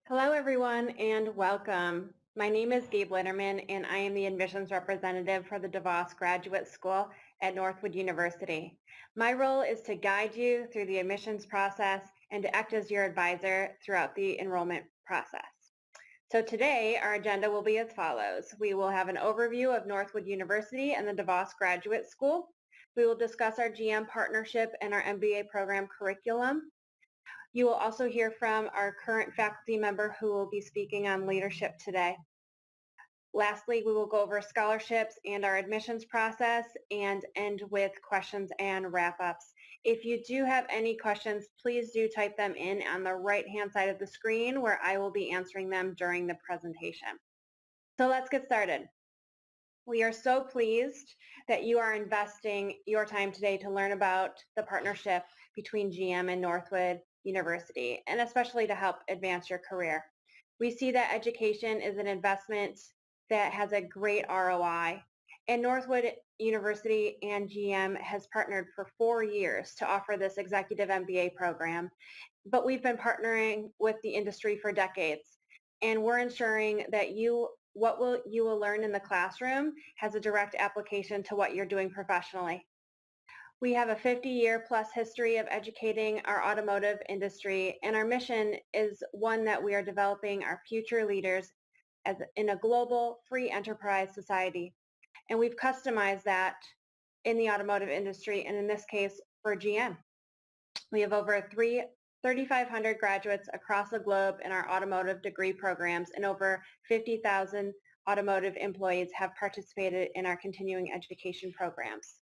Hello, everyone, and welcome. My name is Gabe Literman, and I am the admissions representative for the DeVos Graduate School at Northwood University. My role is to guide you through the admissions process and to act as your advisor throughout the enrollment process. So today, our agenda will be as follows. We will have an overview of Northwood University and the DeVos Graduate School. We will discuss our GM partnership and our MBA program curriculum. You will also hear from our current faculty member who will be speaking on leadership today. Lastly, we will go over scholarships and our admissions process and end with questions and wrap-ups. If you do have any questions, please do type them in on the right-hand side of the screen where I will be answering them during the presentation. So let's get started. We are so pleased that you are investing your time today to learn about the partnership between GM and Northwood University, and especially to help advance your career. We see that education is an investment that has a great ROI, and Northwood University and GM has partnered for 4 years to offer this executive MBA program, but we've been partnering with the industry for decades, and we're ensuring that what you will learn in the classroom has a direct application to what you're doing professionally. We have a 50-year plus history of educating our automotive industry, and our mission is one that we are developing our future leaders in a global free enterprise society. And we've customized that in the automotive industry, and in this case for GM. We have over 3,500 graduates across the globe in our automotive degree programs, and over 50,000 automotive employees have participated in our continuing education programs.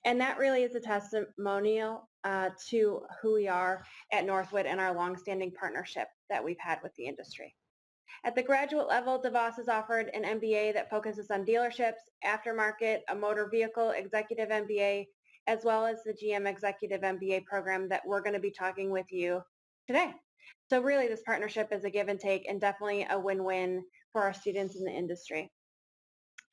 And that really is a testimonial to who we are at Northwood and our longstanding partnership that we've had with the industry. At the graduate level, DeVos has offered an MBA that focuses on dealerships, aftermarket, a motor vehicle executive MBA, as well as the GM Executive MBA program that we're going to be talking with you today. So really this partnership is a give and take and definitely a win-win for our students in the industry.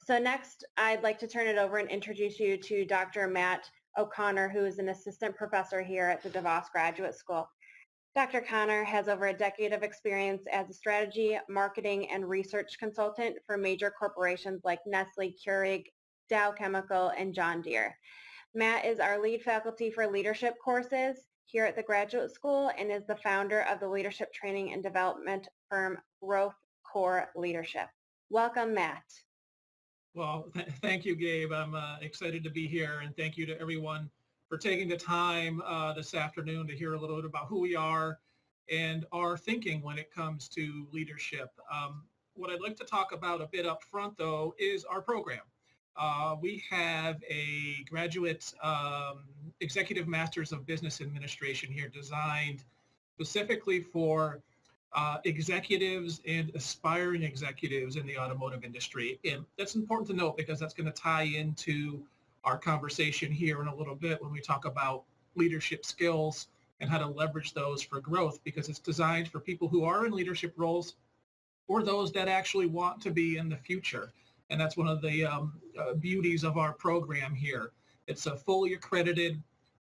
So next, I'd like to turn it over and introduce you to Dr. Matt O'Connor, who is an assistant professor here at the DeVos Graduate School. Dr. Connor has over a decade of experience as a strategy, marketing, and research consultant for major corporations like Nestle, Keurig, Dow Chemical, and John Deere. Matt is our lead faculty for leadership courses here at the graduate school and is the founder of the leadership training and development firm Growth Core Leadership. Welcome, Matt. Well, thank you, Gabe. I'm excited to be here, and thank you to everyone for taking the time this afternoon to hear a little bit about who we are and our thinking when it comes to leadership. What I'd like to talk about a bit up front, though, is our program. We have a graduate executive master's of business administration here designed specifically for executives and aspiring executives in the automotive industry. And that's important to note because that's going to tie into our conversation here in a little bit when we talk about leadership skills and how to leverage those for growth, because it's designed for people who are in leadership roles or those that actually want to be in the future. And that's one of the beauties of our program here. It's a fully accredited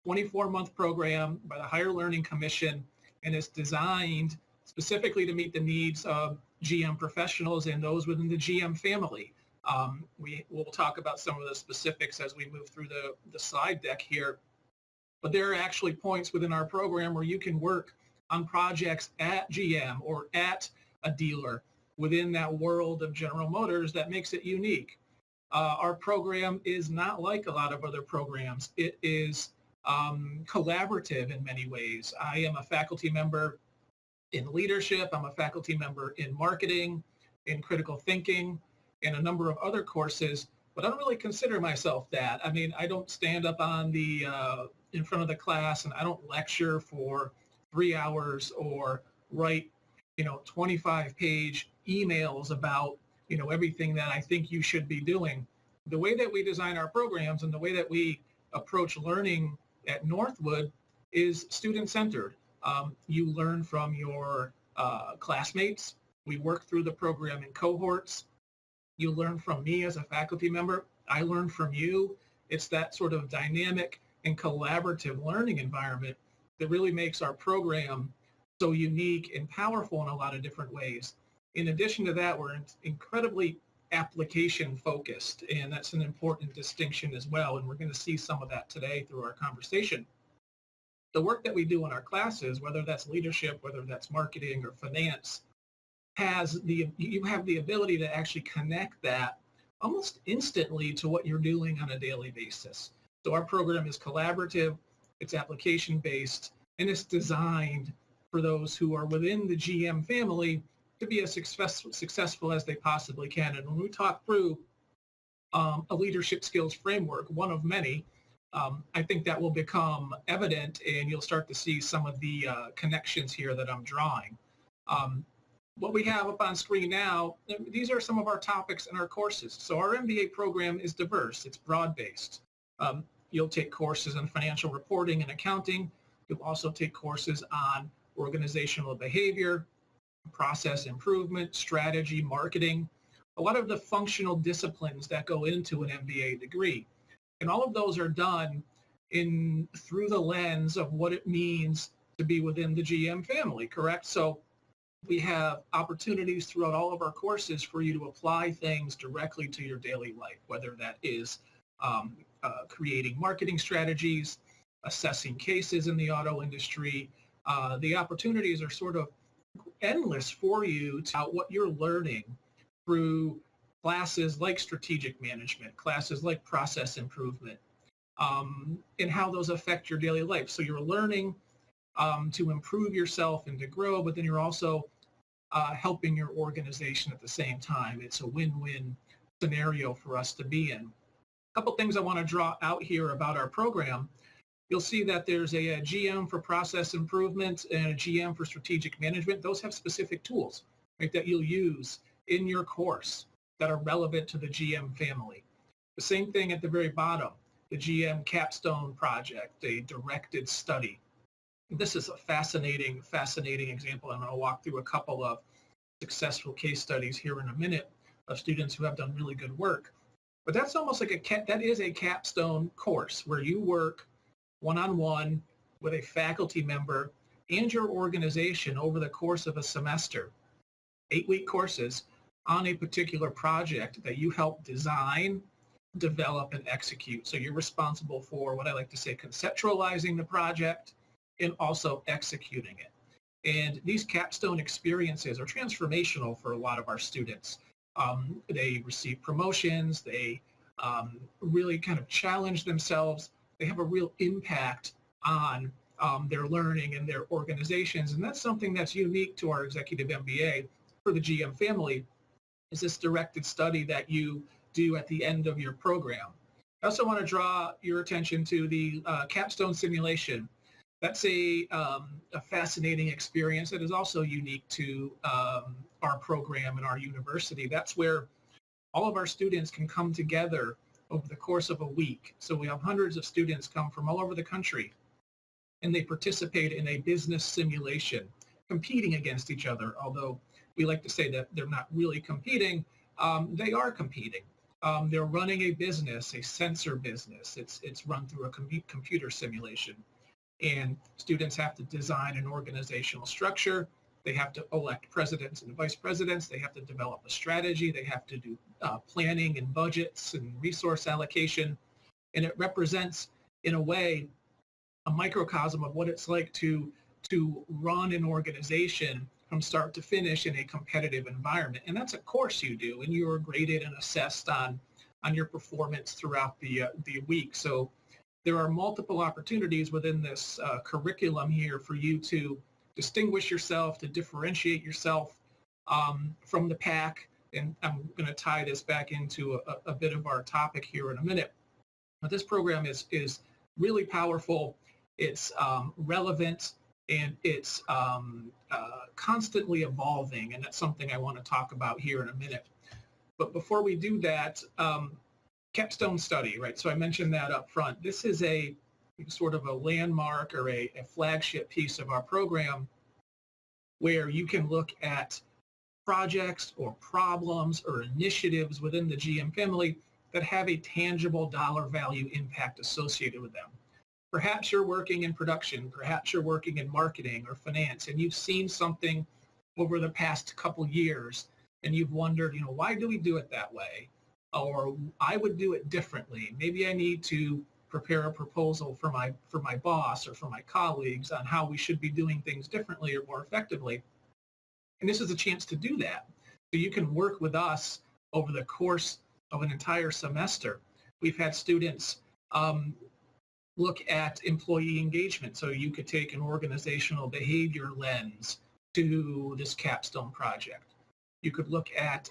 24-month program by the Higher Learning Commission, and it's designed specifically to meet the needs of GM professionals and those within the GM family. We'll talk about some of the specifics as we move through the slide deck here. But there are actually points within our program where you can work on projects at GM or at a dealer within that world of General Motors that makes it unique. Our program is not like a lot of other programs. It is collaborative in many ways. I am a faculty member in leadership. I'm a faculty member in marketing, in critical thinking, and a number of other courses, but I don't really consider myself that. I mean, I don't stand up on the in front of the class and I don't lecture for 3 hours or write, 25-page emails about, everything that I think you should be doing. The way that we design our programs and the way that we approach learning at Northwood is student-centered. You learn from your classmates. We work through the program in cohorts. You learn from me as a faculty member. I learn from you. It's that sort of dynamic and collaborative learning environment that really makes our program so unique and powerful in a lot of different ways. In addition to that, we're incredibly application focused, and that's an important distinction as well. And we're going to see some of that today through our conversation. The work that we do in our classes, whether that's leadership, whether that's marketing or finance, you have the ability to actually connect that almost instantly to what you're doing on a daily basis. So our program is collaborative, it's application based, and it's designed for those who are within the GM family to be as successful as they possibly can. And when we talk through a leadership skills framework, one of many, I think that will become evident, and you'll start to see some of the connections here that I'm drawing. What we have up on screen now, these are some of our topics in our courses. So our MBA program is diverse. It's broad-based. You'll take courses on financial reporting and accounting. You'll also take courses on organizational behavior, process improvement, strategy, marketing, a lot of the functional disciplines that go into an MBA degree. And all of those are done through the lens of what it means to be within the GM family, correct? So we have opportunities throughout all of our courses for you to apply things directly to your daily life, whether that is creating marketing strategies, assessing cases in the auto industry. The opportunities are sort of endless for you to what you're learning through classes like strategic management, classes like process improvement, and how those affect your daily life. So you're learning to improve yourself and to grow, but then you're also helping your organization at the same time. It's a win-win scenario for us to be in. A couple things I want to draw out here about our program. You'll see that there's a GM for process improvement and a GM for strategic management. Those have specific tools, right, that you'll use in your course that are relevant to the GM family. The same thing at the very bottom, the GM capstone project, a directed study. This is a fascinating example. I'm going to walk through a couple of successful case studies here in a minute of students who have done really good work. But that's almost like that is a capstone course where you work one-on-one with a faculty member and your organization over the course of a semester, 8-week courses on a particular project that you help design, develop, and execute. So you're responsible for what I like to say, conceptualizing the project and also executing it. And these capstone experiences are transformational for a lot of our students. They receive promotions, they really kind of challenge themselves. They have a real impact on their learning and their organizations. And that's something that's unique to our executive MBA for the GM family, is this directed study that you do at the end of your program. I also want to draw your attention to the capstone simulation. That's a fascinating experience that is also unique to our program and our university. That's where all of our students can come together over the course of a week. So we have hundreds of students come from all over the country, and they participate in a business simulation, competing against each other. Although we like to say that they're not really competing, they are competing. They're running a business, a sensor business. It's run through a computer simulation. And students have to design an organizational structure. They have to elect presidents and vice presidents. They have to develop a strategy. They have to do planning and budgets and resource allocation. And it represents, in a way, a microcosm of what it's like to run an organization from start to finish in a competitive environment. And that's a course you do, and you are graded and assessed on your performance throughout the week. So there are multiple opportunities within this curriculum here for you to distinguish yourself, to differentiate yourself from the pack. And I'm going to tie this back into a bit of our topic here in a minute. But this program is really powerful. It's relevant, and it's constantly evolving. And that's something I want to talk about here in a minute. But before we do that, capstone study, right? So I mentioned that up front. This is a sort of a landmark or a flagship piece of our program where you can look at projects or problems or initiatives within the GM family that have a tangible dollar value impact associated with them. Perhaps you're working in production, perhaps you're working in marketing or finance, and you've seen something over the past couple years and you've wondered, why do we do it that way? Or I would do it differently. Maybe I need to prepare a proposal for my boss or for my colleagues on how we should be doing things differently or more effectively. And this is a chance to do that. So you can work with us over the course of an entire semester. We've had students look at employee engagement. So you could take an organizational behavior lens to this capstone project. You could look at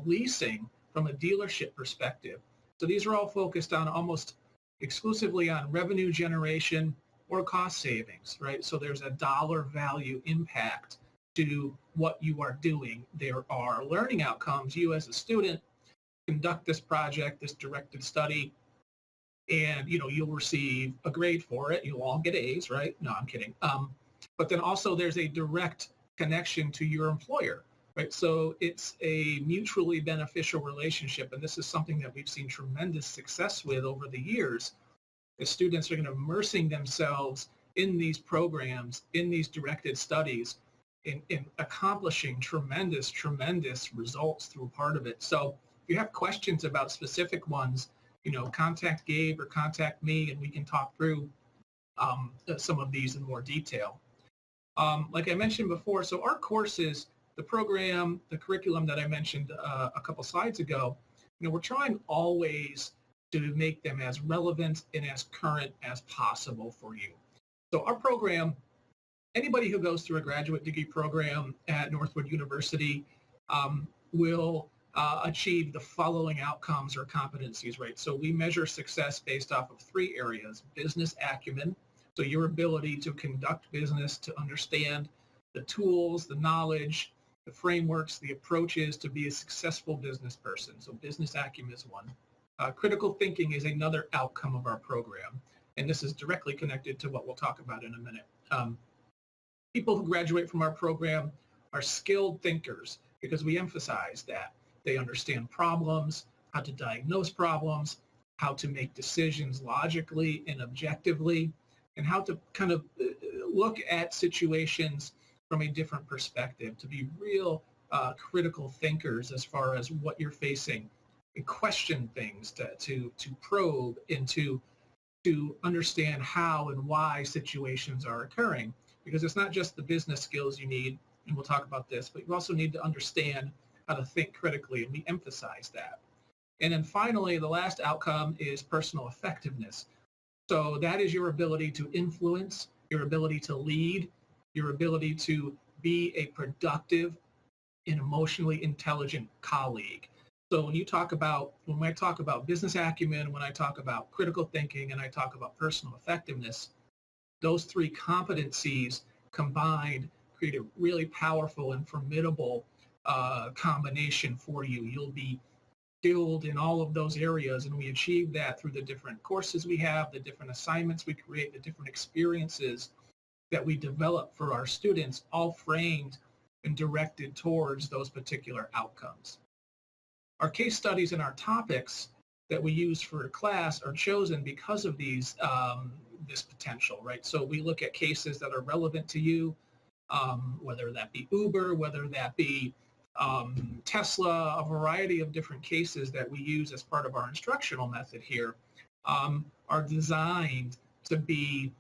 leasing from a dealership perspective. So these are all focused on almost exclusively on revenue generation or cost savings, right? So there's a dollar value impact to what you are doing. There are learning outcomes. You as a student conduct this project, this directed study, and you'll receive a grade for it. You'll all get A's, right? No, I'm kidding. But then also there's a direct connection to your employer, right? So it's a mutually beneficial relationship, and this is something that we've seen tremendous success with over the years. The students are going to immersing themselves in these programs, in these directed studies, in accomplishing tremendous results through part of it. So if you have questions about specific ones, contact Gabe or contact me, and we can talk through some of these in more detail. Like I mentioned before, so our courses, the program, the curriculum that I mentioned a couple slides ago, we're trying always to make them as relevant and as current as possible for you. So our program, anybody who goes through a graduate degree program at Northwood University will achieve the following outcomes or competencies, right? So we measure success based off of 3 areas: business acumen, so your ability to conduct business, to understand the tools, the knowledge, the frameworks, the approaches to be a successful business person. So business acumen is one. Critical thinking is another outcome of our program, and this is directly connected to what we'll talk about in a minute. People who graduate from our program are skilled thinkers because we emphasize that. They understand problems, how to diagnose problems, how to make decisions logically and objectively, and how to kind of look at situations from a different perspective, to be real critical thinkers as far as what you're facing, and question things, to probe and to understand how and why situations are occurring. Because it's not just the business skills you need, and we'll talk about this, but you also need to understand how to think critically, and we emphasize that. And then finally, the last outcome is personal effectiveness. So that is your ability to influence, your ability to lead, your ability to be a productive and emotionally intelligent colleague. So when I talk about business acumen, when I talk about critical thinking, and I talk about personal effectiveness, those 3 competencies combined create a really powerful and formidable combination for you. You'll be skilled in all of those areas, and we achieve that through the different courses we have, the different assignments we create, the different experiences that we develop for our students, all framed and directed towards those particular outcomes. Our case studies and our topics that we use for a class are chosen because of these this potential, right? So we look at cases that are relevant to you, whether that be Uber, whether that be Tesla, a variety of different cases that we use as part of our instructional method here are designed to be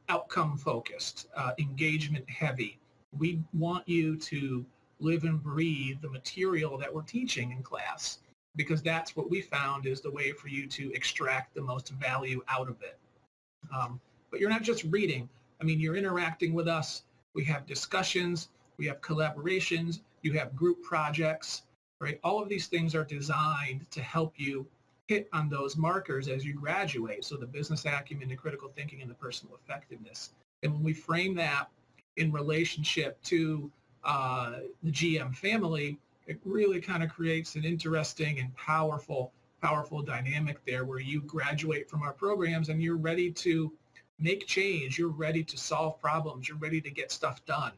outcome focused, engagement heavy. We want you to live and breathe the material that we're teaching in class, because that's what we found is the way for you to extract the most value out of it. But you're not just reading. I mean, you're interacting with us. We have discussions, we have collaborations, you have group projects, right? All of these things are designed to help you hit on those markers as you graduate. So the business acumen, the critical thinking, and the personal effectiveness. And when we frame that in relationship to the GM family, it really kind of creates an interesting and powerful dynamic there, where you graduate from our programs and you're ready to make change, you're ready to solve problems, you're ready to get stuff done.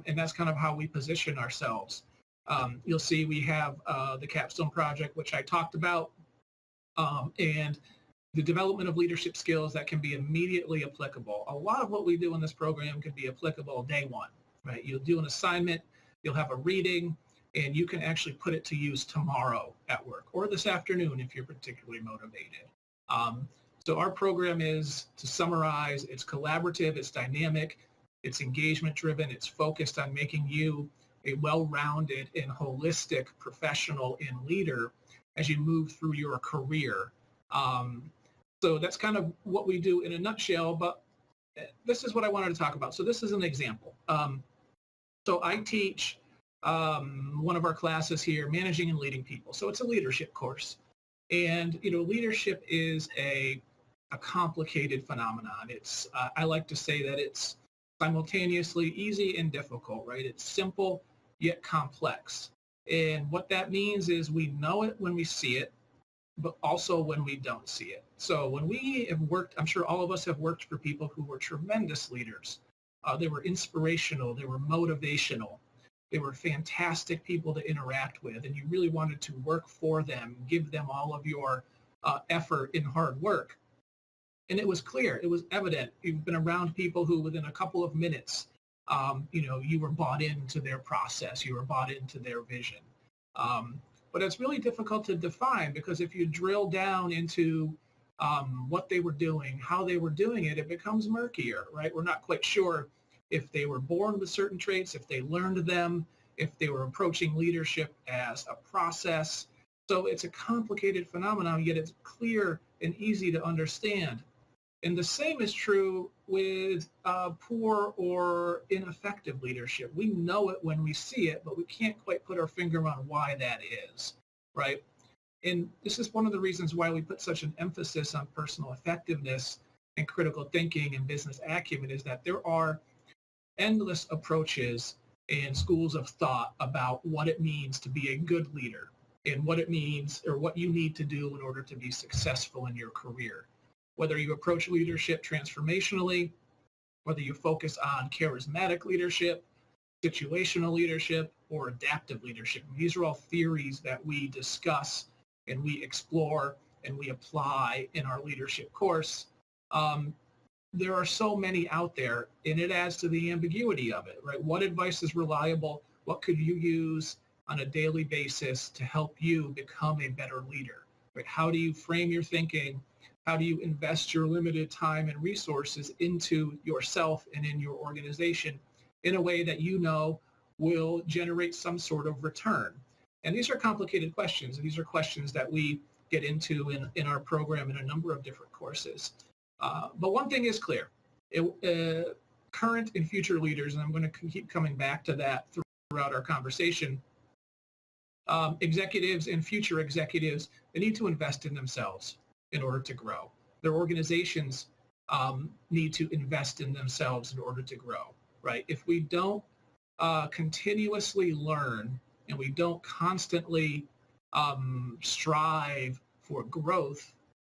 And that's kind of how we position ourselves. You'll see we have the capstone project, which I talked about, and the development of leadership skills that can be immediately applicable. A lot of what we do in this program can be applicable day one, right? You'll do an assignment, you'll have a reading, and you can actually put it to use tomorrow at work or this afternoon if you're particularly motivated. So our program is, to summarize, it's collaborative, it's dynamic, it's engagement driven, it's focused on making you a well-rounded and holistic professional and leader as you move through your career. So that's kind of what we do in a nutshell, but this is what I wanted to talk about. So this is an example. So I teach one of our classes here, Managing and Leading People. So it's a leadership course. And, leadership is a complicated phenomenon. It's, I like to say that it's simultaneously easy and difficult, right? It's simple, yet complex. And what that means is we know it when we see it, but also when we don't see it. So when we have worked, I'm sure all of us have worked for people who were tremendous leaders. They were inspirational, they were motivational, they were fantastic people to interact with, and you really wanted to work for them, give them all of your effort and hard work. And it was clear, it was evident. You've been around people who within a couple of minutes, you were bought into their process, you were bought into their vision. But it's really difficult to define, because if you drill down into what they were doing, how they were doing it, it becomes murkier, right? We're not quite sure if they were born with certain traits, if they learned them, if they were approaching leadership as a process. So it's a complicated phenomenon, yet it's clear and easy to understand. And the same is true with poor or ineffective leadership. We know it when we see it, but we can't quite put our finger on why that is, right? And this is one of the reasons why we put such an emphasis on personal effectiveness and critical thinking and business acumen, is that there are endless approaches and schools of thought about what it means to be a good leader and what it means, or what you need to do in order to be successful in your career. Whether you approach leadership transformationally, whether you focus on charismatic leadership, situational leadership, or adaptive leadership. These are all theories that we discuss and we explore and we apply in our leadership course. There are so many out there, and it adds to the ambiguity of it, right? What advice is reliable? What could you use on a daily basis to help you become a better leader, right? How do you frame your thinking? How do you invest your limited time and resources into yourself and in your organization in a way that will generate some sort of return? And these are complicated questions. These are questions that we get into in our program in a number of different courses. But one thing is clear. Current and future leaders, and I'm going to keep coming back to that throughout our conversation, executives and future executives, they need to invest in themselves in order to grow. Their organizations need to invest in themselves in order to grow, right? If we don't continuously learn and we don't constantly strive for growth,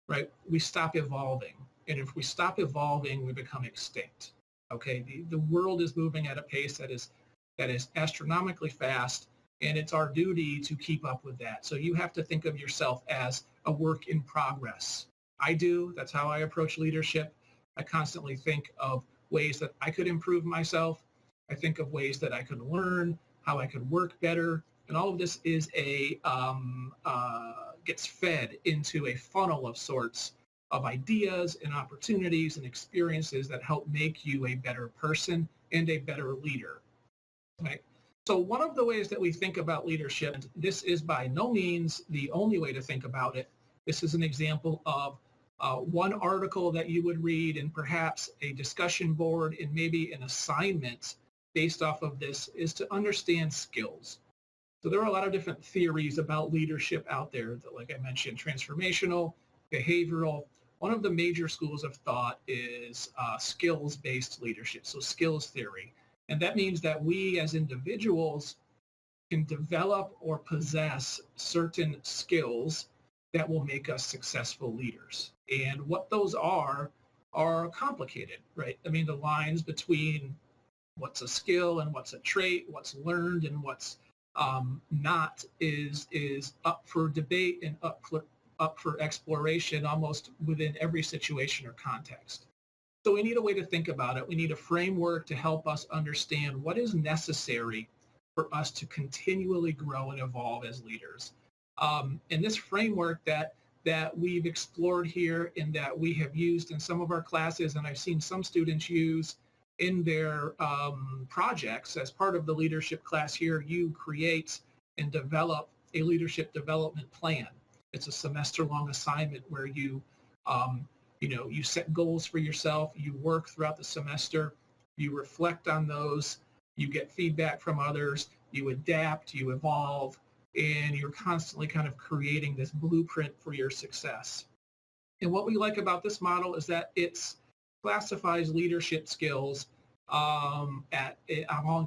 right, we stop evolving. And if we stop evolving, we become extinct. Okay, the world is moving at a pace that is astronomically fast, and it's our duty to keep up with that. So you have to think of yourself as a work in progress. I do. That's how I approach leadership. I constantly think of ways that I could improve myself. I think of ways that I could learn, how I could work better, and all of this is gets fed into a funnel of sorts of ideas and opportunities and experiences that help make you a better person and a better leader. Right? So one of the ways that we think about leadership, and this is by no means the only way to think about it, this is an example of one article that you would read and perhaps a discussion board and maybe an assignment based off of this, is to understand skills. So there are a lot of different theories about leadership out there that, like I mentioned, transformational, behavioral. One of the major schools of thought is skills-based leadership, so skills theory. And that means that we as individuals can develop or possess certain skills that will make us successful leaders. And what those are complicated, right? I mean, the lines between what's a skill and what's a trait, what's learned and what's not is up for debate and up up for exploration almost within every situation or context. So we need a way to think about it. We need a framework to help us understand what is necessary for us to continually grow and evolve as leaders. And this framework that we've explored here and that we have used in some of our classes, and I've seen some students use in their projects as part of the leadership class here, you create and develop a leadership development plan. It's a semester-long assignment where you set goals for yourself, you work throughout the semester, you reflect on those, you get feedback from others, you adapt, you evolve, and you're constantly kind of creating this blueprint for your success. And what we like about this model is that it classifies leadership skills along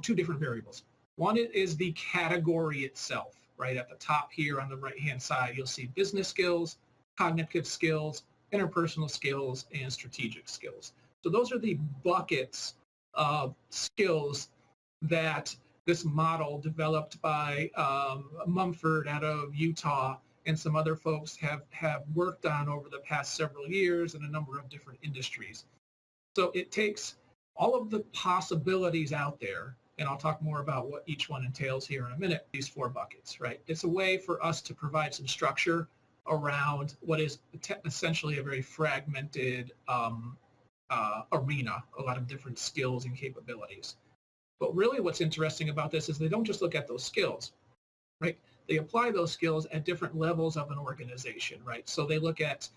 two different variables. One is the category itself, right? At the top here on the right-hand side, you'll see business skills, cognitive skills, interpersonal skills, and strategic skills. So those are the buckets of skills that this model developed by Mumford out of Utah and some other folks have worked on over the past several years in a number of different industries. So it takes all of the possibilities out there, and I'll talk more about what each one entails here in a minute, these four buckets, right? It's a way for us to provide some structure around what is essentially a very fragmented arena, a lot of different skills and capabilities. But really what's interesting about this is they don't just look at those skills, right? They apply those skills at different levels of an organization, right? So they look at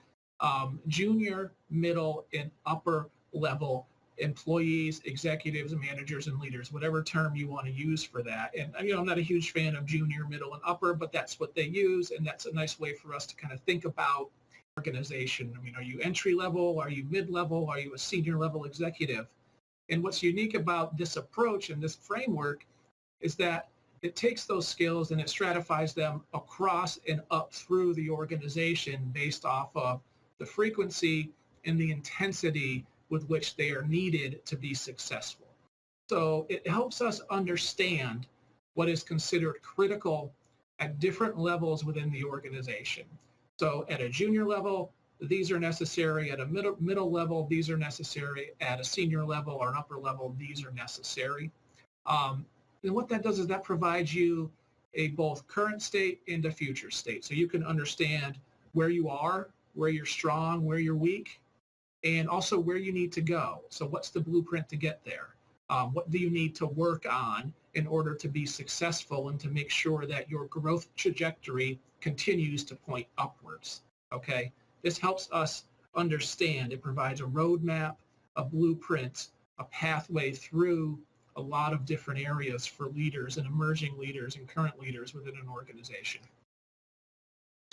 junior, middle, and upper level employees, executives, managers, and leaders, whatever term you want to use for that. And I'm not a huge fan of junior, middle, and upper, but that's what they use, and that's a nice way for us to kind of think about organization. I mean, are you entry level? Are you mid-level? Are you a senior level executive? And what's unique about this approach and this framework is that it takes those skills and it stratifies them across and up through the organization based off of the frequency and the intensity with which they are needed to be successful. So it helps us understand what is considered critical at different levels within the organization. So at a junior level, these are necessary. At a middle level, these are necessary. At a senior level or an upper level, these are necessary. And what that does is that provides you a both current state and a future state. So you can understand where you are, where you're strong, where you're weak, and also where you need to go. So what's the blueprint to get there? What do you need to work on in order to be successful and to make sure that your growth trajectory continues to point upwards, okay? This helps us understand. It provides a roadmap, a blueprint, a pathway through a lot of different areas for leaders and emerging leaders and current leaders within an organization.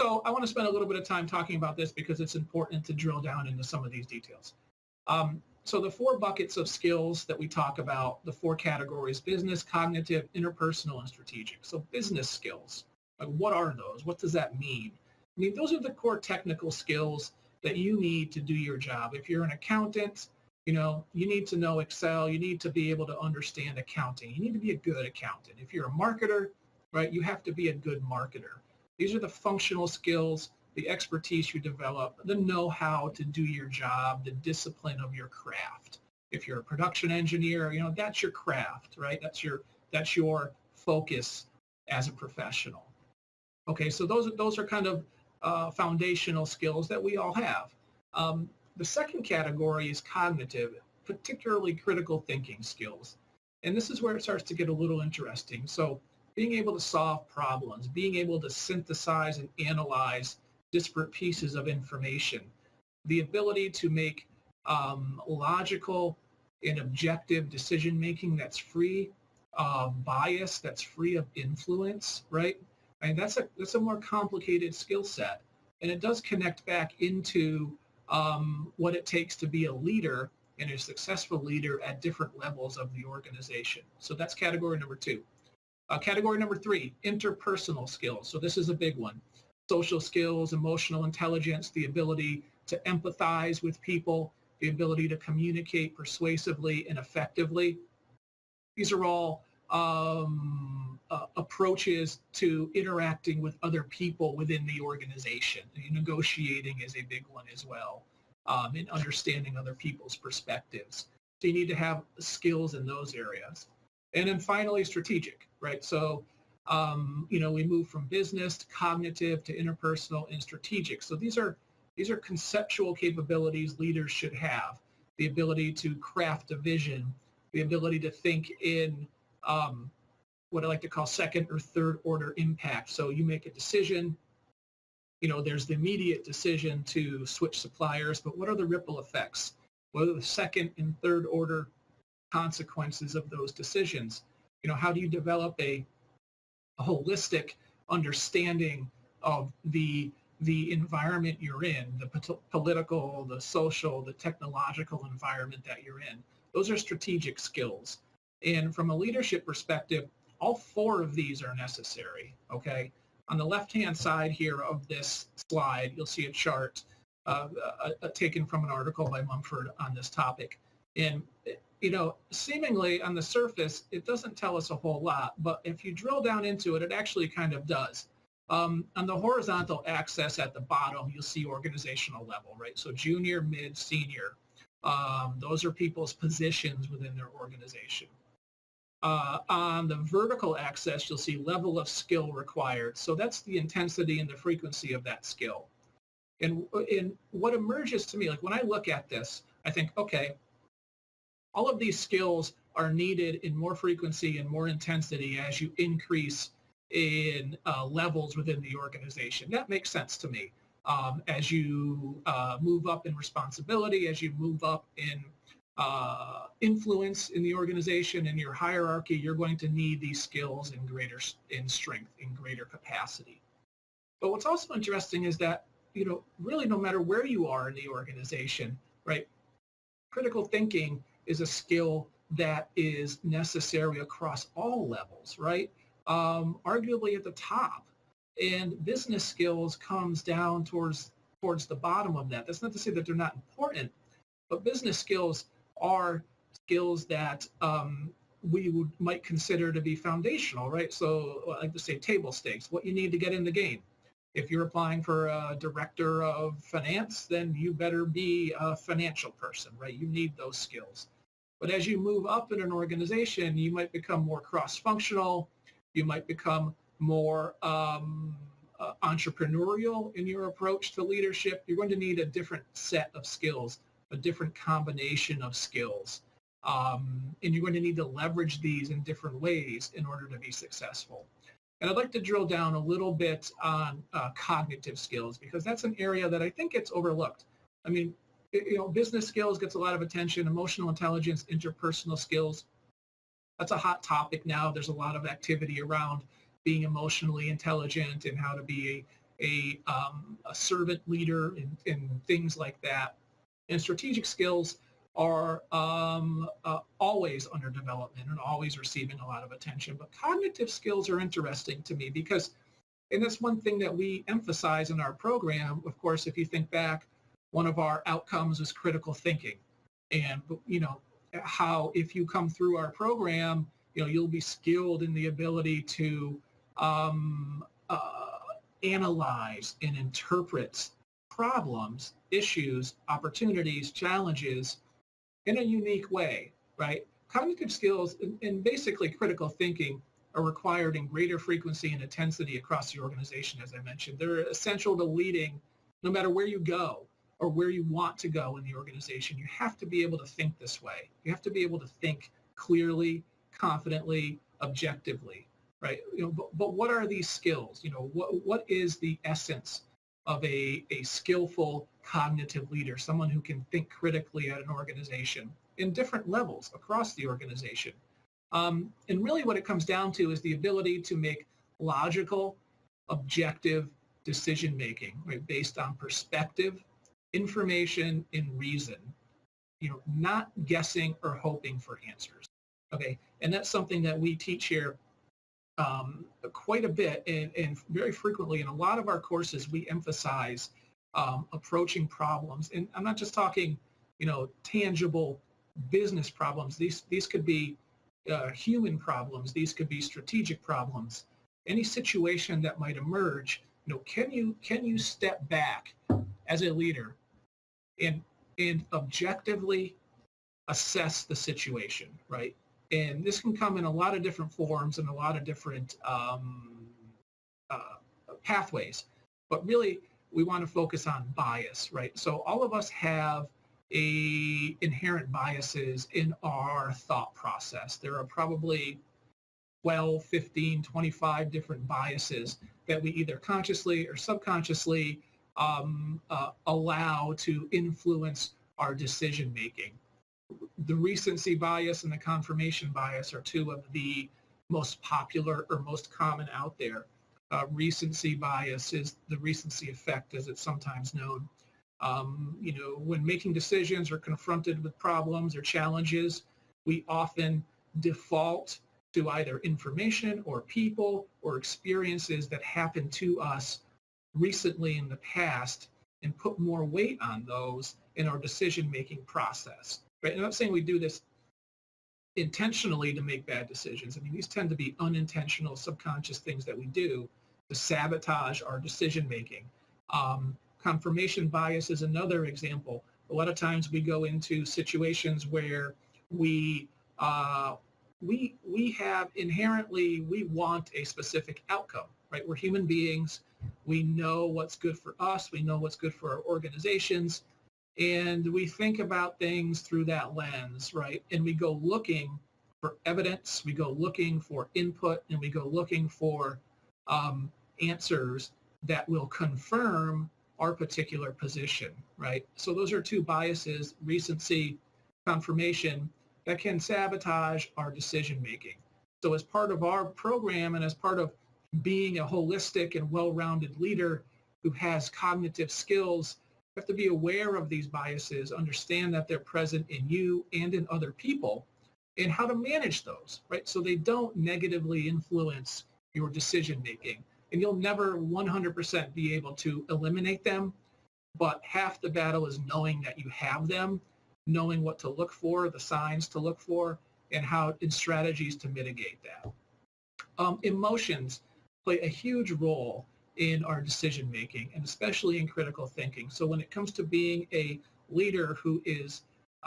So I want to spend a little bit of time talking about this because it's important to drill down into some of these details. So the four buckets of skills that we talk about, the four categories: business, cognitive, interpersonal, and strategic. So business skills, like what are those? What does that mean? I mean, those are the core technical skills that you need to do your job. If you're an accountant, you need to know Excel. You need to be able to understand accounting. You need to be a good accountant. If you're a marketer, right, you have to be a good marketer. These are the functional skills, the expertise you develop, the know-how to do your job, the discipline of your craft. If you're a production engineer, that's your craft, right? That's your focus as a professional. Okay, so those are kind of foundational skills that we all have. The second category is cognitive, particularly critical thinking skills. And this is where it starts to get a little interesting. So being able to solve problems, being able to synthesize and analyze disparate pieces of information, the ability to make logical and objective decision-making that's free of bias, that's free of influence, right? And that's a more complicated skill set. And it does connect back into what it takes to be a leader and a successful leader at different levels of the organization. So that's category number two. Category number three, interpersonal skills. So this is a big one. Social skills, emotional intelligence, the ability to empathize with people, the ability to communicate persuasively and effectively. These are all a approaches to interacting with other people within the organization. Negotiating is a big one as well, and understanding other people's perspectives. So you need to have skills in those areas. And then finally, strategic, right? So, we move from business to cognitive to interpersonal and strategic. So these are conceptual capabilities leaders should have. The ability to craft a vision, the ability to think in what I like to call second or third order impact. So you make a decision, there's the immediate decision to switch suppliers, but what are the ripple effects? What are the second and third order consequences of those decisions? How do you develop a holistic understanding of the environment you're in, the political, the social, the technological environment that you're in? Those are strategic skills. And from a leadership perspective, all four of these are necessary, okay? On the left-hand side here of this slide, you'll see a chart taken from an article by Mumford on this topic. And, seemingly on the surface, it doesn't tell us a whole lot, but if you drill down into it, it actually kind of does. On the horizontal axis at the bottom, you'll see organizational level, right? So junior, mid, senior. Those are people's positions within their organization. On the vertical axis, you'll see level of skill required. So that's the intensity and the frequency of that skill. And what emerges to me, like when I look at this, I think, okay, all of these skills are needed in more frequency and more intensity as you increase in levels within the organization. That makes sense to me. As you move up in responsibility, as you move up in influence in the organization and your hierarchy, you're going to need these skills in strength, in greater capacity. But what's also interesting is that, really no matter where you are in the organization, right, critical thinking is a skill that is necessary across all levels, right? Arguably at the top. And business skills comes down towards the bottom of that. That's not to say that they're not important, but business skills are skills that we might consider to be foundational, right? So I like to say table stakes, what you need to get in the game. If you're applying for a director of finance, then you better be a financial person, right? You need those skills. But as you move up in an organization, you might become more cross-functional. You might become more entrepreneurial in your approach to leadership. You're going to need a different set of skills, a different combination of skills. And you're going to need to leverage these in different ways in order to be successful. And I'd like to drill down a little bit on cognitive skills, because that's an area that I think gets overlooked. I mean, business skills gets a lot of attention, emotional intelligence, interpersonal skills. That's a hot topic now. There's a lot of activity around being emotionally intelligent and how to be a servant leader and things like that. And strategic skills are always under development and always receiving a lot of attention. But cognitive skills are interesting to me because, and that's one thing that we emphasize in our program. Of course, if you think back, one of our outcomes is critical thinking. And, how if you come through our program, you'll be skilled in the ability to analyze and interpret problems, issues, opportunities, challenges in a unique way, right? Cognitive skills and basically critical thinking are required in greater frequency and intensity across the organization, as I mentioned. They're essential to leading no matter where you go or where you want to go in the organization. You have to be able to think this way. You have to be able to think clearly, confidently, objectively, right? But what are these skills? What is the essence of a skillful cognitive leader, someone who can think critically at an organization in different levels across the organization? And really what it comes down to is the ability to make logical, objective decision-making, right, based on perspective, information, and reason, not guessing or hoping for answers, okay? And that's something that we teach here quite a bit and very frequently. In a lot of our courses, we emphasize approaching problems. And I'm not just talking, tangible business problems. These could be human problems. These could be strategic problems. any situation that might emerge, can you step back as a leader and objectively assess the situation, right? And this can come in a lot of different forms and a lot of different pathways, but really we want to focus on bias, right? So all of us have inherent biases in our thought process. There are probably 12, 15, 25 different biases that we either consciously or subconsciously allow to influence our decision making. The recency bias and the confirmation bias are two of the most popular or most common out there. Recency bias is the recency effect, as it's sometimes known. When making decisions or confronted with problems or challenges, we often default to either information or people or experiences that happened to us recently in the past and put more weight on those in our decision-making process. Right? I'm not saying we do this intentionally to make bad decisions. I mean, these tend to be unintentional, subconscious things that we do to sabotage our decision-making. Confirmation bias is another example. A lot of times we go into situations where we have inherently, we want a specific outcome, right? We're human beings. We know what's good for us. We know what's good for our organizations. And we think about things through that lens, right? And we go looking for evidence. We go looking for input, and we go looking for answers that will confirm our particular position, right? So those are two biases, recency, confirmation, that can sabotage our decision making. So as part of our program and as part of being a holistic and well-rounded leader who has cognitive skills, you have to be aware of these biases, understand that they're present in you and in other people, and how to manage those, right? So they don't negatively influence your decision making. And you'll never 100% be able to eliminate them, but half the battle is knowing that you have them, knowing what to look for, the signs to look for, and strategies to mitigate that. Emotions play a huge role in our decision making, and especially in critical thinking. So when it comes to being a leader who is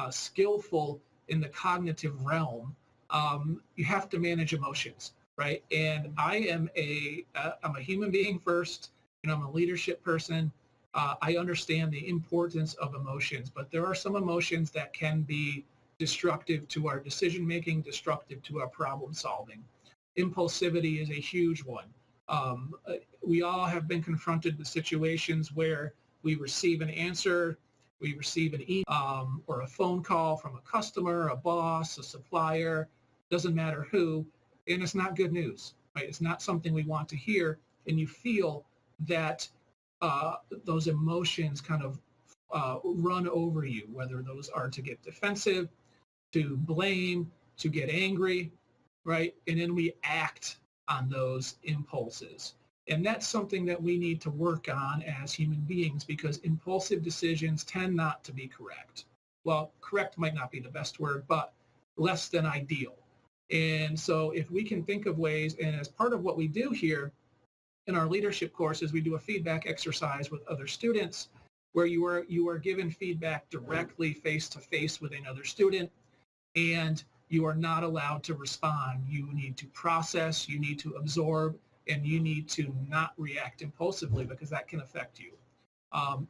skillful in the cognitive realm, you have to manage emotions, right? And I'm a human being first, and I'm a leadership person. I understand the importance of emotions, but there are some emotions that can be destructive to our decision making, destructive to our problem solving. Impulsivity is a huge one. We all have been confronted with situations where we receive an answer, we receive an email or a phone call from a customer, a boss, a supplier, doesn't matter who, and it's not good news, right? It's not something we want to hear, and you feel that those emotions kind of run over you, whether those are to get defensive, to blame, to get angry, right? And then we act on those impulses. And that's something that we need to work on as human beings, because impulsive decisions tend not to be correct. Well, correct might not be the best word, but less than ideal. And so if we can think of ways, and as part of what we do here in our leadership courses, we do a feedback exercise with other students where you are given feedback directly face-to-face with another student, and you are not allowed to respond. You need to process, you need to absorb, and you need to not react impulsively, because that can affect you.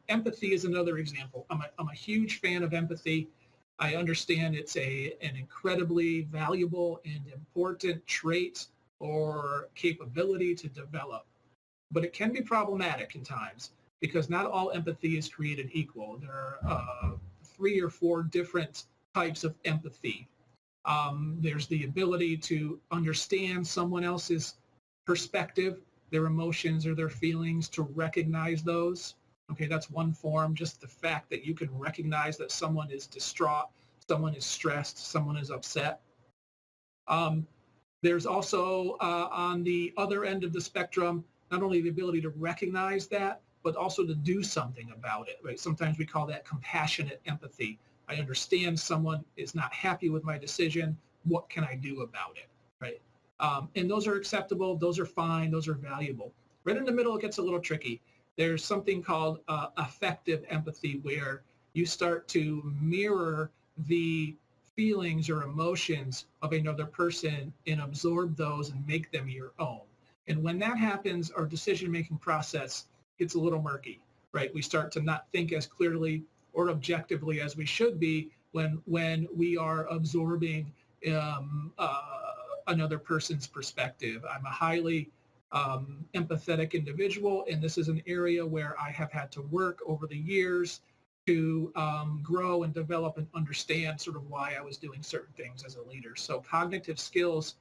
Empathy is another example. I'm a huge fan of empathy. I understand it's an incredibly valuable and important trait or capability to develop, but it can be problematic in times, because not all empathy is created equal. There are 3 or 4 different types of empathy. There's the ability to understand someone else's perspective, their emotions or their feelings, to recognize those. Okay, that's one form, just the fact that you can recognize that someone is distraught, someone is stressed, someone is upset. There's also on the other end of the spectrum, not only the ability to recognize that, but also to do something about it, right? Sometimes we call that compassionate empathy. I understand someone is not happy with my decision. What can I do about it, right? And those are acceptable, those are fine, those are valuable. Right in the middle, it gets a little tricky. There's something called affective empathy, where you start to mirror the feelings or emotions of another person and absorb those and make them your own. And when that happens, our decision-making process gets a little murky, right? We start to not think as clearly or objectively as we should be when we are absorbing another person's perspective. I'm a highly empathetic individual, and this is an area where I have had to work over the years to grow and develop and understand sort of why I was doing certain things as a leader. So cognitive skills,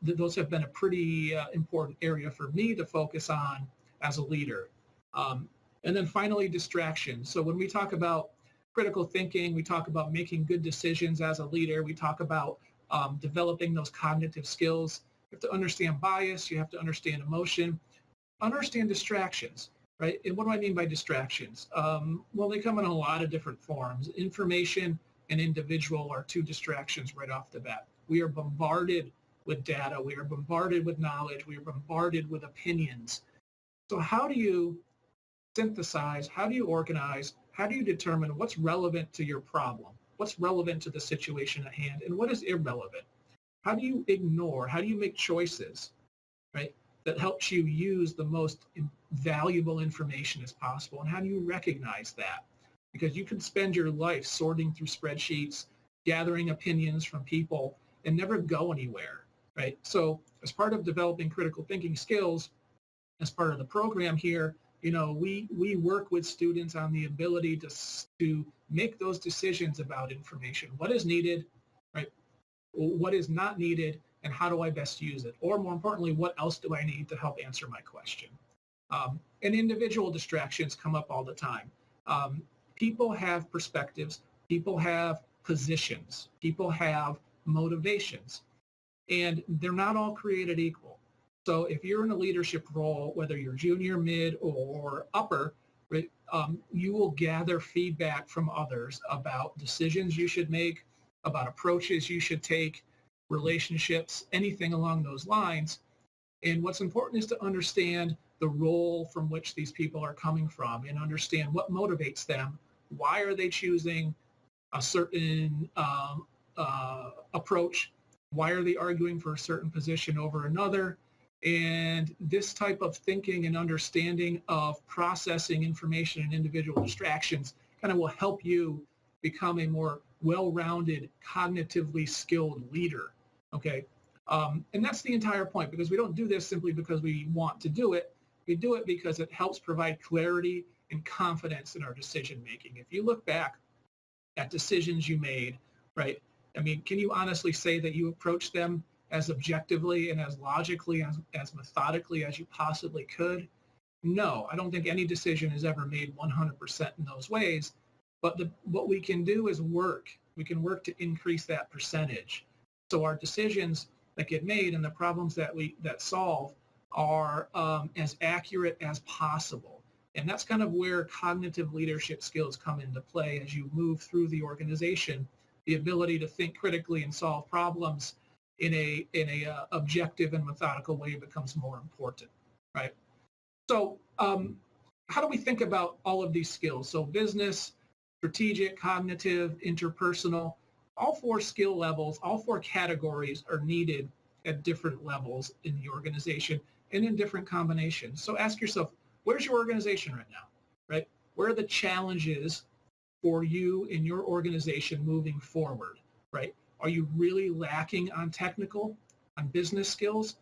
those have been a pretty important area for me to focus on as a leader. And then finally, distractions. So when we talk about critical thinking, we talk about making good decisions as a leader, we talk about developing those cognitive skills. You have to understand bias, you have to understand emotion, understand distractions, right? And what do I mean by distractions? Well, they come in a lot of different forms. Information and individual are two distractions right off the bat. We are bombarded with data, we are bombarded with knowledge, we are bombarded with opinions. So how do you synthesize, how do you organize, how do you determine what's relevant to your problem, what's relevant to the situation at hand, and what is irrelevant? How do you ignore, how do you make choices, right, that helps you use the most valuable information as possible, and how do you recognize that? Because you can spend your life sorting through spreadsheets, gathering opinions from people, and never go anywhere, right? So as part of developing critical thinking skills, as part of the program here, you know, we work with students on the ability to make those decisions about information. What is needed, right? What is not needed, and how do I best use it? Or more importantly, what else do I need to help answer my question? And individual distractions come up all the time. People have perspectives, people have positions, people have motivations, and they're not all created equal. So if you're in a leadership role, whether you're junior, mid, or upper, right, you will gather feedback from others about decisions you should make, about approaches you should take, relationships, anything along those lines. And what's important is to understand the role from which these people are coming from and understand what motivates them. Why are they choosing a certain approach? Why are they arguing for a certain position over another? And this type of thinking and understanding of processing information and individual distractions kind of will help you become a more well-rounded, cognitively skilled leader, okay? And that's the entire point, because we don't do this simply because we want to do it. We do it because it helps provide clarity and confidence in our decision making. If you look back at decisions you made, right? I mean, can you honestly say that you approached them as objectively and as logically, as methodically as you possibly could? No, I don't think any decision is ever made 100% in those ways. But what we can do is work. We can work to increase that percentage. So our decisions that get made and the problems that solve are as accurate as possible. And that's kind of where cognitive leadership skills come into play as you move through the organization. The ability to think critically and solve problems in a objective and methodical way becomes more important, right? So how do we think about all of these skills? So business, strategic, cognitive, interpersonal, all four skill levels, all four categories are needed at different levels in the organization and in different combinations. So ask yourself, where's your organization right now, right? Where are the challenges for you in your organization moving forward, right? Are you really lacking on technical, on business skills?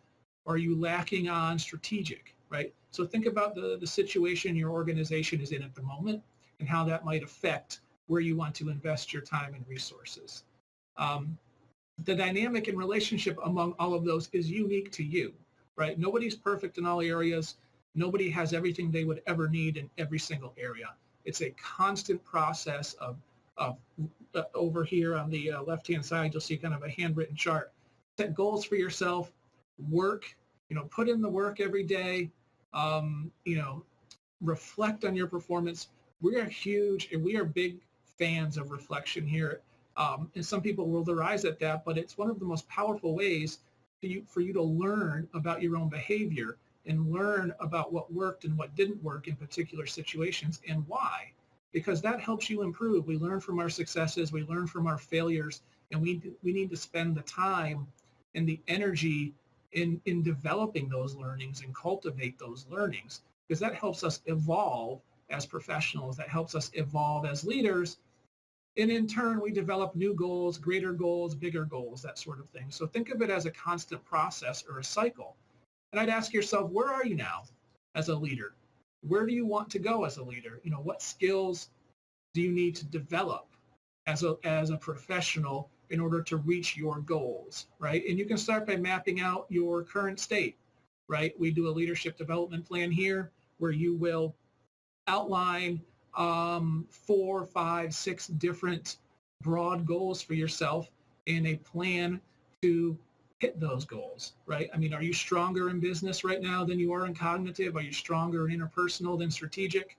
Or are you lacking on strategic, right? So think about the situation your organization is in at the moment and how that might affect where you want to invest your time and resources. The dynamic and relationship among all of those is unique to you, right? Nobody's perfect in all areas. Nobody has everything they would ever need in every single area. It's a constant process of over here on the left-hand side, you'll see kind of a handwritten chart. Set goals for yourself, work, put in the work every day, reflect on your performance. We are huge and we are big fans of reflection here. And some people roll their eyes at that, but it's one of the most powerful ways for you to learn about your own behavior and learn about what worked and what didn't work in particular situations and why, because that helps you improve. We learn from our successes, we learn from our failures, and we need to spend the time and the energy in developing those learnings and cultivate those learnings, because that helps us evolve as professionals, that helps us evolve as leaders, and in turn we develop new goals, greater goals, bigger goals, that sort of thing. So think of it as a constant process or a cycle. And I'd ask yourself, where are you now as a leader? Where do you want to go as a leader? What skills do you need to develop as a professional in order to reach your goals, right? And you can start by mapping out your current state, right? We do a leadership development plan here where you will outline 4, 5, 6 different broad goals for yourself and a plan to hit those goals, right? I mean, are you stronger in business right now than you are in cognitive? Are you stronger in interpersonal than strategic?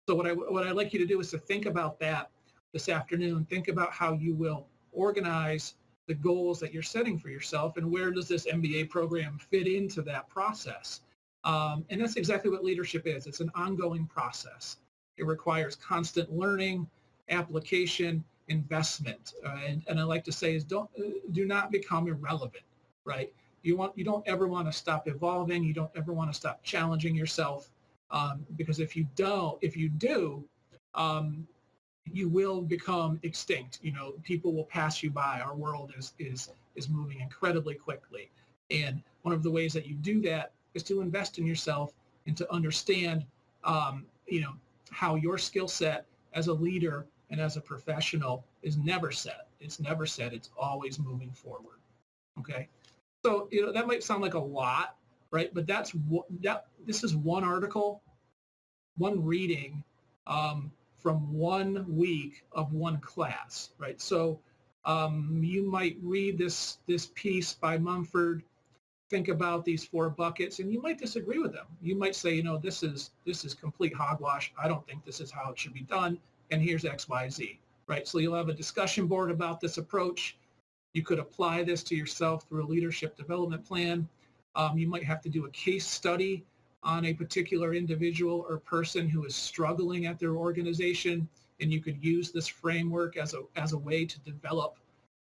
So what I'd like you to do is to think about that this afternoon. Think about how you will organize the goals that you're setting for yourself, and where does this MBA program fit into that process? And that's exactly what leadership is. It's an ongoing process. It requires constant learning, application, investment. And I like to say is do not become irrelevant, right? You don't ever want to stop evolving. You don't ever want to stop challenging yourself, because if you do, you will become extinct. People will pass you by. Our world is moving incredibly quickly. And one of the ways that you do that is to invest in yourself and to understand, how your skill set as a leader and as a professional is never set. It's never set. It's always moving forward. Okay. So, that might sound like a lot, right? But this is one article, one reading, from 1 week of one class, right? So you might read this piece by Mumford, think about these 4 buckets, and you might disagree with them. You might say, this is complete hogwash. I don't think this is how it should be done, and here's X, Y, Z, right? So you'll have a discussion board about this approach. You could apply this to yourself through a leadership development plan. You might have to do a case study on a particular individual or person who is struggling at their organization, and you could use this framework as a way to develop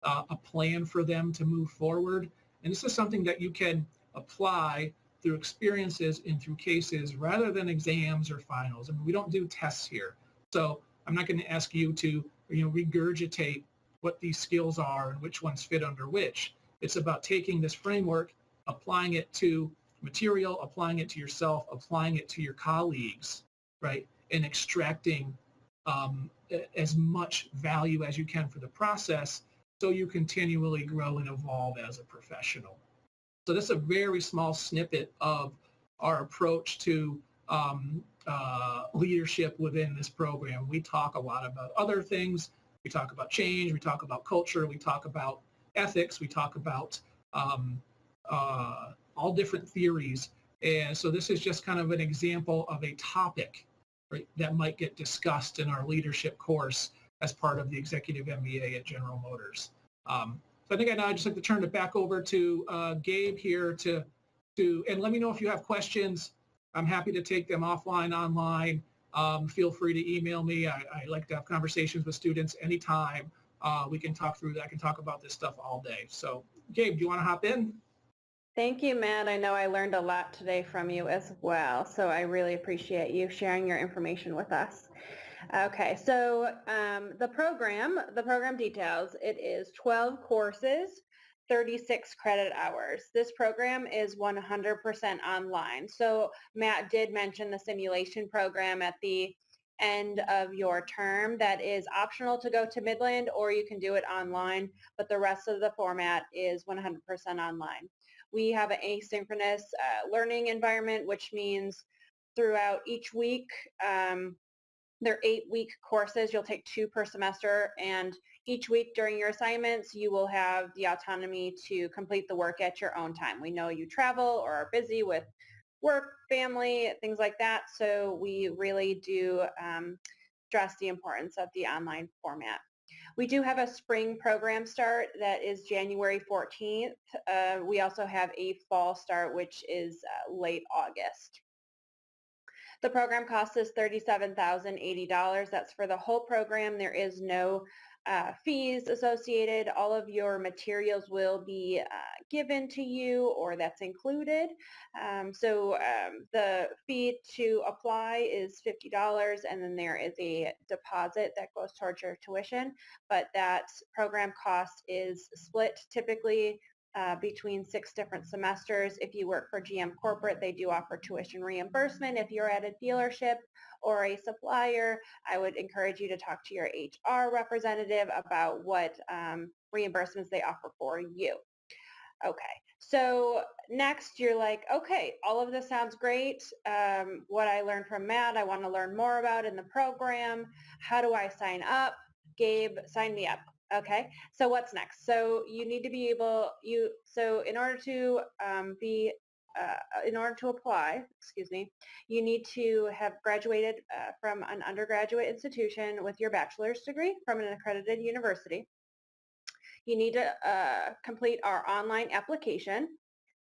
a plan for them to move forward. And this is something that you can apply through experiences and through cases rather than exams or finals. I mean, we don't do tests here. So I'm not going to ask you to regurgitate what these skills are and which ones fit under which. It's about taking this framework, applying it to material, applying it to yourself, applying it to your colleagues, right? And extracting as much value as you can for the process so you continually grow and evolve as a professional. So this is a very small snippet of our approach to leadership within this program. We talk a lot about other things. We talk about change, we talk about culture, we talk about ethics, we talk about all different theories. And so this is just kind of an example of a topic, right, that might get discussed in our leadership course as part of the Executive MBA at General Motors. So I think I'd just like to turn it back over to Gabe here to and let me know if you have questions. I'm happy to take them offline, online. Feel free to email me. I like to have conversations with students anytime. We can talk through that. I can talk about this stuff all day. So Gabe, do you want to hop in? Thank you, Matt. I know I learned a lot today from you as well, so I really appreciate you sharing your information with us. Okay, so the program details, it is 12 courses, 36 credit hours. This program is 100% online. So Matt did mention the simulation program at the end of your term that is optional to go to Midland, or you can do it online, but the rest of the format is 100% online. We have an asynchronous learning environment, which means throughout each week, they're 8-week courses. You'll take 2 per semester, and each week during your assignments, you will have the autonomy to complete the work at your own time. We know you travel or are busy with work, family, things like that, so we really do stress the importance of the online format. We do have a spring program start that is January 14th. We also have a fall start, which is late August. The program cost is $37,080. That's for the whole program. There is no fees associated. All of your materials will be given to you, or that's included. The fee to apply is $50, and then there is a deposit that goes towards your tuition. But that program cost is split typically between 6 different semesters. If you work for GM Corporate, they do offer tuition reimbursement. If you're at a dealership or a supplier, I would encourage you to talk to your HR representative about what reimbursements they offer for you. Okay, so next you're like, okay, all of this sounds great. What I learned from Matt, I want to learn more about in the program. How do I sign up? Gabe, sign me up. Okay, so what's next? So you need to be able, in order to in order to apply, excuse me, you need to have graduated from an undergraduate institution with your bachelor's degree from an accredited university. You need to complete our online application,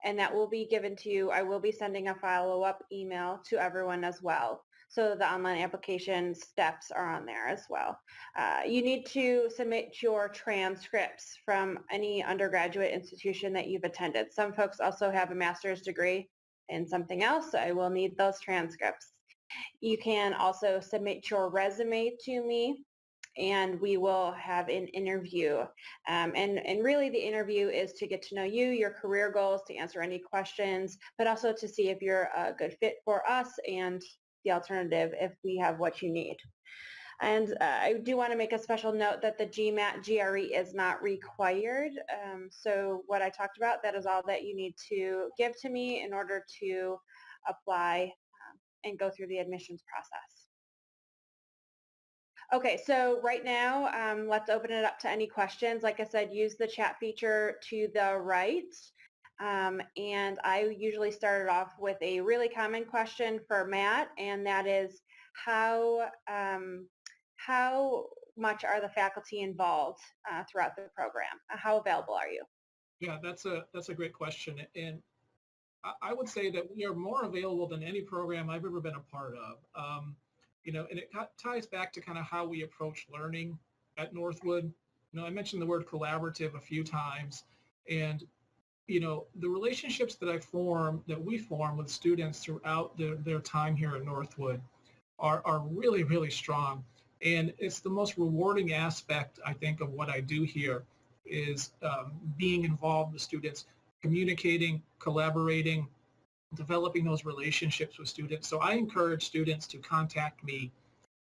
and that will be given to you. I will be sending a follow-up email to everyone as well. So the online application steps are on there as well. You need to submit your transcripts from any undergraduate institution that you've attended. Some folks also have a master's degree in something else. So I will need those transcripts. You can also submit your resume to me, and we will have an interview. And really the interview is to get to know you, your career goals, to answer any questions, but also to see if you're a good fit for us and the alternative if we have what you need. And I do want to make a special note that the GMAT GRE is not required. So what I talked about, that is all that you need to give to me in order to apply and go through the admissions process. Okay, so right now, let's open it up to any questions. Like I said, use the chat feature to the right. And I usually started off with a really common question for Matt, and that is how much are the faculty involved throughout the program? How available are you? Yeah, that's a great question. And I would say that we are more available than any program I've ever been a part of. And it ties back to kind of how we approach learning at Northwood. I mentioned the word collaborative a few times, and the relationships that we form with students throughout their time here at Northwood are really, really strong. And it's the most rewarding aspect, I think, of what I do here is being involved with students, communicating, collaborating, developing those relationships with students. So I encourage students to contact me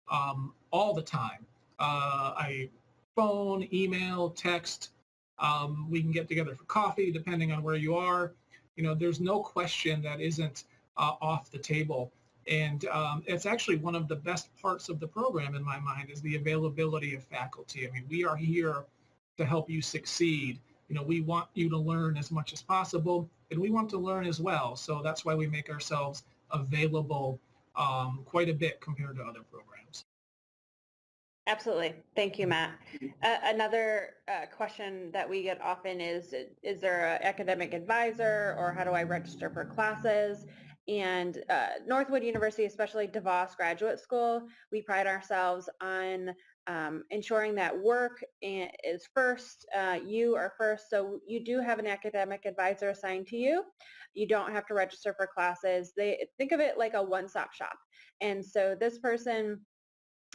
all the time. I phone, email, text. We can get together for coffee depending on where you are. There's no question that isn't off the table. And it's actually one of the best parts of the program in my mind is the availability of faculty. I mean, we are here to help you succeed. We want you to learn as much as possible, and we want to learn as well. So that's why we make ourselves available quite a bit compared to other programs. Absolutely. Thank you, Matt. Another question that we get often is there an academic advisor, or how do I register for classes? And Northwood University, especially DeVos Graduate School, we pride ourselves on ensuring that work is first, you are first. So you do have an academic advisor assigned to you. You don't have to register for classes. Think of it like a one-stop shop. And so this person,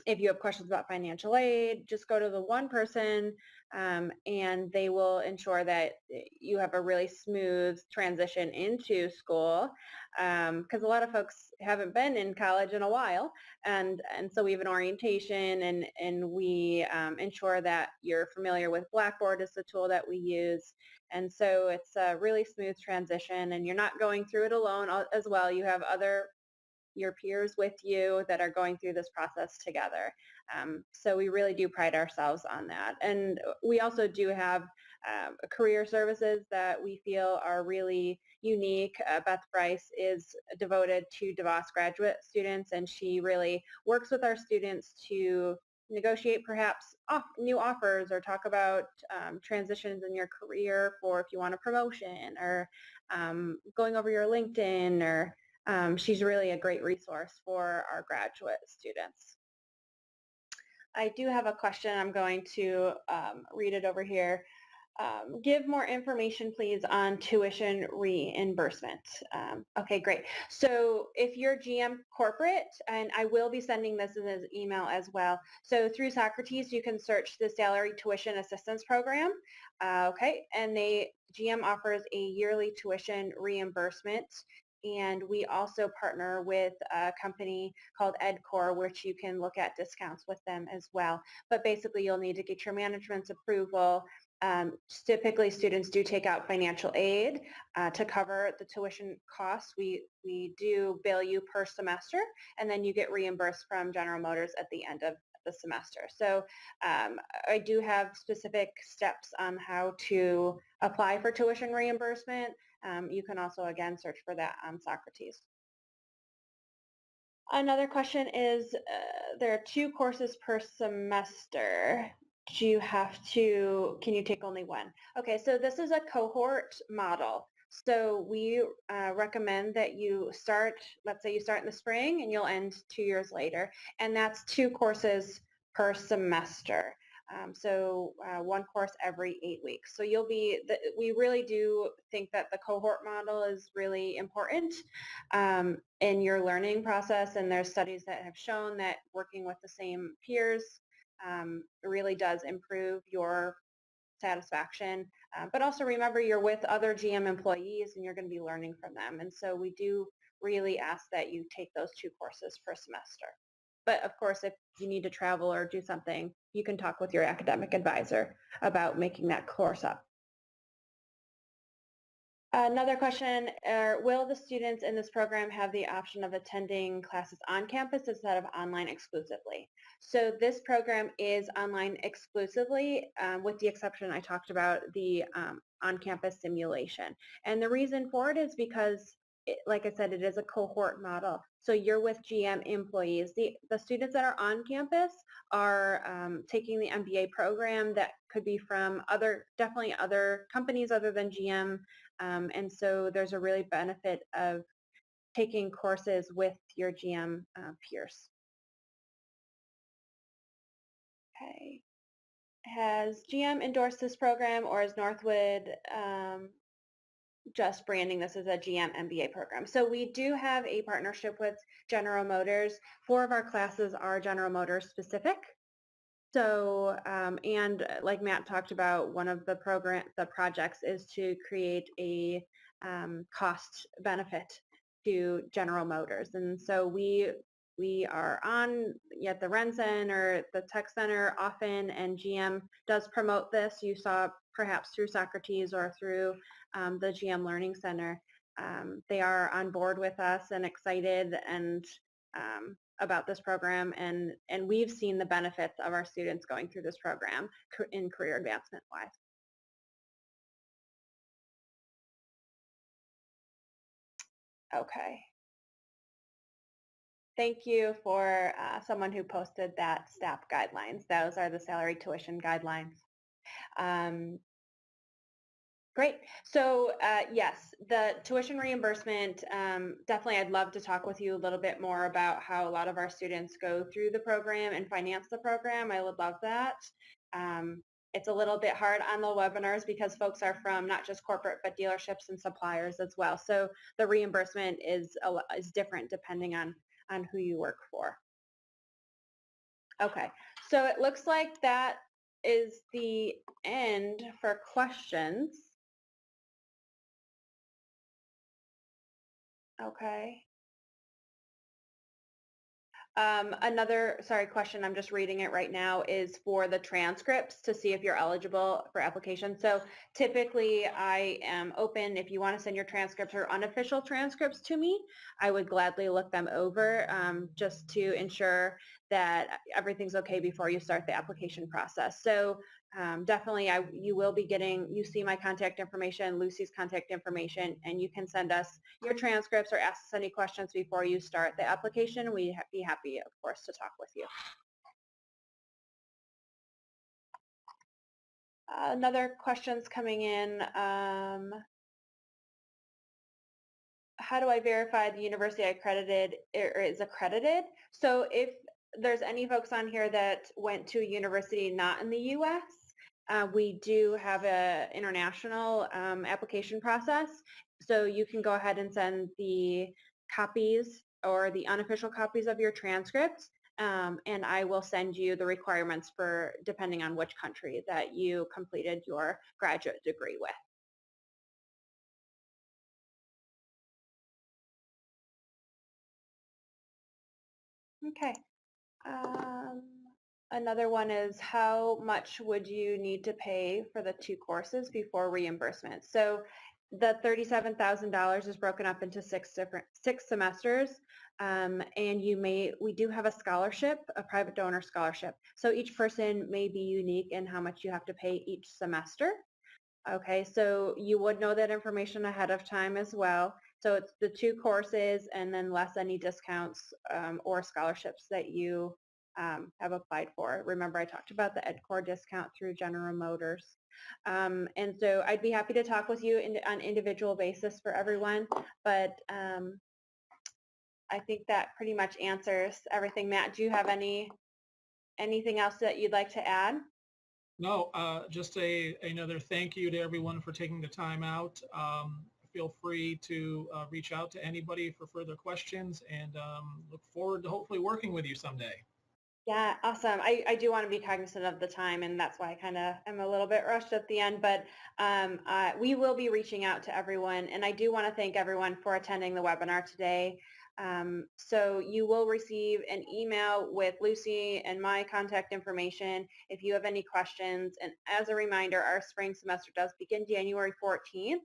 if you have questions about financial aid, just go to the one person and they will ensure that you have a really smooth transition into school, because a lot of folks haven't been in college in a while, and so we have an orientation, and we ensure that you're familiar with Blackboard as the tool that we use. And so it's a really smooth transition, and you're not going through it alone as well. You have your peers with you that are going through this process together. So we really do pride ourselves on that. And we also do have career services that we feel are really unique. Beth Bryce is devoted to DeVos graduate students, and she really works with our students to negotiate perhaps new offers or talk about transitions in your career for if you want a promotion or going over your LinkedIn or she's really a great resource for our graduate students. I do have a question. I'm going to read it over here. Give more information, please, on tuition reimbursement. Okay, great. So if you're GM corporate, and I will be sending this in an email as well. So through Socrates, you can search the Salary Tuition Assistance Program. Okay, and GM offers a yearly tuition reimbursement. And we also partner with a company called EdCore, which you can look at discounts with them as well. But basically, you'll need to get your management's approval. Typically, students do take out financial aid to cover the tuition costs. We do bill you per semester, and then you get reimbursed from General Motors at the end of the semester. So I do have specific steps on how to apply for tuition reimbursement. You can also, again, search for that on Socrates. Another question is, there are 2 courses per semester. Do you can you take only one? Okay, so this is a cohort model. So we recommend that you start, let's say you start in the spring and you'll end 2 years later, and that's 2 courses per semester. So 1 course every 8 weeks. So we really do think that the cohort model is really important in your learning process, and there's studies that have shown that working with the same peers really does improve your satisfaction. But also remember, you're with other GM employees and you're going to be learning from them. And so we do really ask that you take those 2 courses per semester. But of course, if you need to travel or do something, you can talk with your academic advisor about making that course up. Another question, will the students in this program have the option of attending classes on campus instead of online exclusively? So this program is online exclusively, with the exception I talked about the on-campus simulation. And the reason for it is because, like I said, it is a cohort model. So you're with GM employees. The students that are on campus are taking the MBA program that could be from definitely other companies other than GM. And so there's a really benefit of taking courses with your GM peers. Okay. Has GM endorsed this program, or is Northwood just branding this as a GM MBA program? So we do have a partnership with General Motors. 4 of our classes are General Motors specific. So, and like Matt talked about, one of the projects is to create a cost benefit to General Motors. And so we are on at the Rensen or the Tech Center often, and GM does promote this. You saw perhaps through Socrates or through the GM Learning Center. They are on board with us and excited and about this program, and we've seen the benefits of our students going through this program in career advancement wise. Okay. Thank you for someone who posted that STAP guidelines. Those are the salary tuition guidelines. Great. So yes, the tuition reimbursement, definitely I'd love to talk with you a little bit more about how a lot of our students go through the program and finance the program. I would love that. It's a little bit hard on the webinars because folks are from not just corporate but dealerships and suppliers as well. So the reimbursement is different depending on who you work for. Okay, so it looks like that is the end for questions. Okay. Another, question, I'm just reading it right now, is for the transcripts to see if you're eligible for application. So typically I am open if you want to send your transcripts or unofficial transcripts to me. I would gladly look them over just to ensure that everything's okay before you start the application process. So definitely you will be getting, you see my contact information, Lucy's contact information, and you can send us your transcripts or ask us any questions before you start the application. We'd be happy, of course, to talk with you. Another question's coming in. How do I verify the university I accredited or is accredited? So if there's any folks on here that went to a university not in the U.S., we do have a international application process. So you can go ahead and send the copies or the unofficial copies of your transcripts, and I will send you the requirements for depending on which country that you completed your graduate degree with. Okay. Another one is how much would you need to pay for the 2 courses before reimbursement? So the $37,000 is broken up into 6 semesters, and we do have a scholarship, a private donor scholarship. So each person may be unique in how much you have to pay each semester. Okay, so you would know that information ahead of time as well. So it's the 2 courses and then less any discounts or scholarships that you have applied for. Remember I talked about the EdCore discount through General Motors. And so I'd be happy to talk with you on individual basis for everyone, but I think that pretty much answers everything. Matt, do you have anything else that you'd like to add? No, just another thank you to everyone for taking the time out. Feel free to reach out to anybody for further questions, and look forward to hopefully working with you someday. Yeah, awesome. I do want to be cognizant of the time, and that's why I kind of am a little bit rushed at the end, but we will be reaching out to everyone, and I do want to thank everyone for attending the webinar today. So you will receive an email with Lucy and my contact information if you have any questions. And as a reminder, our spring semester does begin January 14th.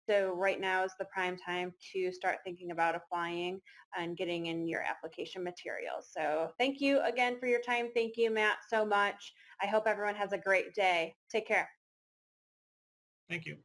So right now is the prime time to start thinking about applying and getting in your application materials. So thank you again for your time. Thank you, Matt, so much. I hope everyone has a great day. Take care. Thank you.